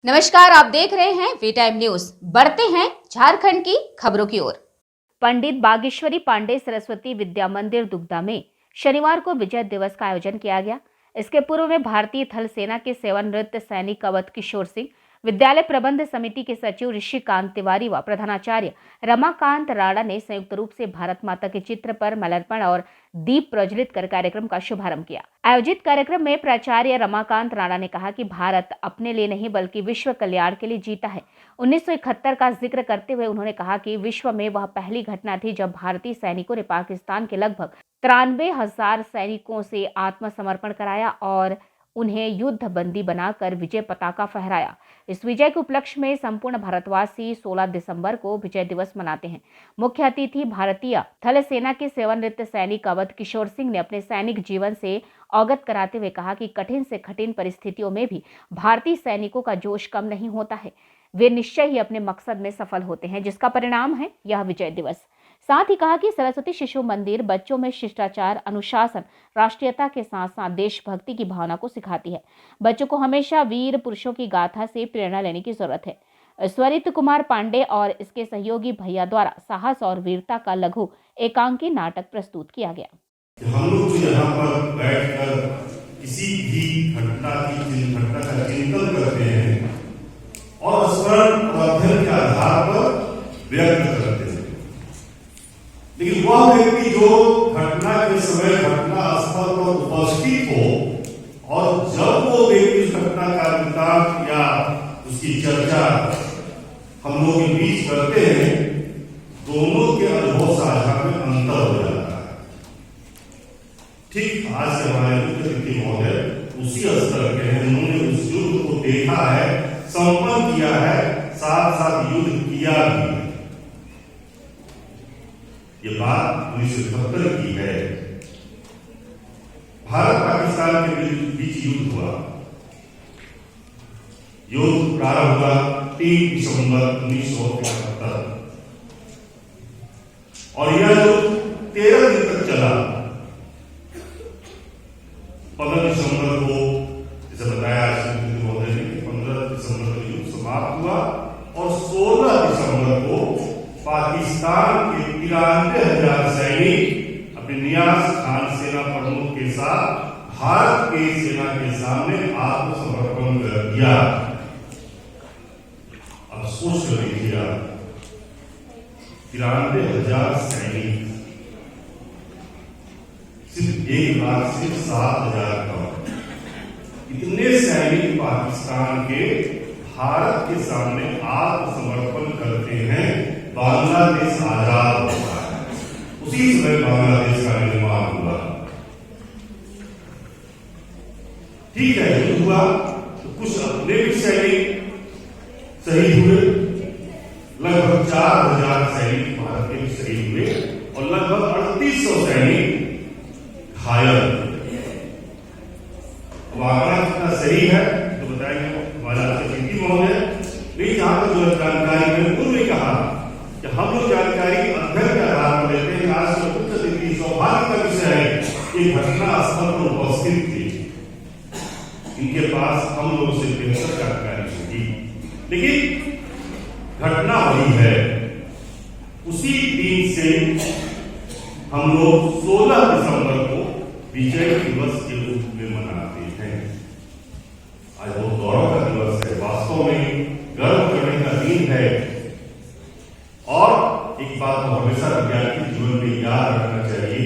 नमस्कार, आप देख रहे हैं वी टाइम न्यूज। बढ़ते हैं झारखंड की खबरों की ओर। पंडित बागेश्वरी पांडे सरस्वती विद्या मंदिर दुग्धा में शनिवार को विजय दिवस का आयोजन किया गया। इसके पूर्व में भारतीय थल सेना के सेवानिवृत्त सैनिक अवध किशोर सिंह, विद्यालय प्रबंध समिति के सचिव ऋषिकांत तिवारी व प्रधानाचार्य रमाकांत राणा ने संयुक्त रूप से भारत माता के चित्र पर माल्यार्पण और दीप प्रज्वलित कर कार्यक्रम का शुभारंभ किया। आयोजित कार्यक्रम में प्राचार्य रमाकांत राणा ने कहा कि भारत अपने लिए नहीं बल्कि विश्व कल्याण के लिए जीता है। 1971 का जिक्र करते हुए उन्होंने कहा कि विश्व में वह पहली घटना थी जब भारतीय सैनिकों ने पाकिस्तान के लगभग 93,000 सैनिकों से आत्मसमर्पण कराया और उन्हें युद्ध बंदी बनाकर विजय पताका फहराया। इस विजय के उपलक्ष्य में संपूर्ण भारतवासी 16 दिसंबर को विजय दिवस मनाते हैं। मुख्य अतिथि भारतीय थल सेना के सेवानिवृत्त सैनिक अवध किशोर सिंह ने अपने सैनिक जीवन से अवगत कराते हुए कहा कि कठिन से कठिन परिस्थितियों में भी भारतीय सैनिकों का जोश कम नहीं होता है। वे निश्चय ही अपने मकसद में सफल होते हैं, जिसका परिणाम है यह विजय दिवस। साथ ही कहा कि सरस्वती शिशु मंदिर बच्चों में शिष्टाचार, अनुशासन, राष्ट्रीयता के साथ साथ देशभक्ति की भावना को सिखाती है। बच्चों को हमेशा वीर पुरुषों की गाथा से प्रेरणा लेने की जरूरत है। स्वरित कुमार पांडे और इसके सहयोगी भैया द्वारा साहस और वीरता का लघु एकांकी नाटक प्रस्तुत किया गया। हम लोग यहाँ पर बैठकर किसी भी घटना का चिंतन करते हैं और स्मरण और अध्ययन के आधार पर व्यक्त करते हैं, लेकिन वह व्यक्ति जो घटना के समय घटना स्थल पर उपस्थित हो और जब वो व्यक्ति उस घटना का वृत्तांत या उसकी चर्चा हम लोग के बीच करते हैं, दोनों के अनुभव साझा में अंतर हो जाता है। ठीक आज से हमारे मुख्य अतिथि महोदय उसी स्तर के हैं। उन्होंने उस युद्ध को देखा है, संपन्न किया है, साथ साथ युद्ध किया भी। ये बात 1971 की है। भारत पाकिस्तान के बीच युद्ध हुआ। युद्ध प्रारंभ हुआ 3 दिसंबर 1971 और यह युद्ध 13 दिन तक चला। 15 दिसंबर को जैसे बताया महोदय ने 15 दिसंबर को युद्ध समाप्त हुआ और 16 दिसंबर को पाकिस्तान के 93,000 सैनिक अपने नियाज खान सेना प्रमुख के साथ भारत के सेना के सामने आत्मसमर्पण कर दिया। अब सोच कर देखिए, 93,000 सैनिक, सिर्फ 1,07,000 कम, इतने सैनिक पाकिस्तान के भारत के सामने आत्मसमर्पण करते हैं। बांग्लादेश आजाद होता है, उसी समय बांग्लादेश का निर्माण हुआ। ठीक है, युद्ध हुआ तो कुछ अपने भी सैनिक शहीद हुए, लगभग 4,000 सैनिक भारत के भी शहीद हुए और लगभग 3,800 सैनिक घायल। आंकड़ा कितना सही है तो बताइए हमारे अतिथि महोदय। लेकिन जहां तक जो जानकारी मैंने पूर्व में कहा कि हम लोग जानकारी अध्ययन के आधार पर लेते हैं। आज के मुख्य अतिथि सौभाग्य का विषय है कि घटना स्थल पर उपस्थित थी, इनके पास हम लोग से बेहतर जानकारी होगी, लेकिन घटना वही है। उसी दिन से हम लोग 16 दिसंबर को विजय दिवस के रूप में मनाते हैं। आज बहुत गौरव का दिवस है, वास्तव में गर्व करने का दिन है। और एक बात तो हमेशा विद्यार्थी जीवन में याद रखना चाहिए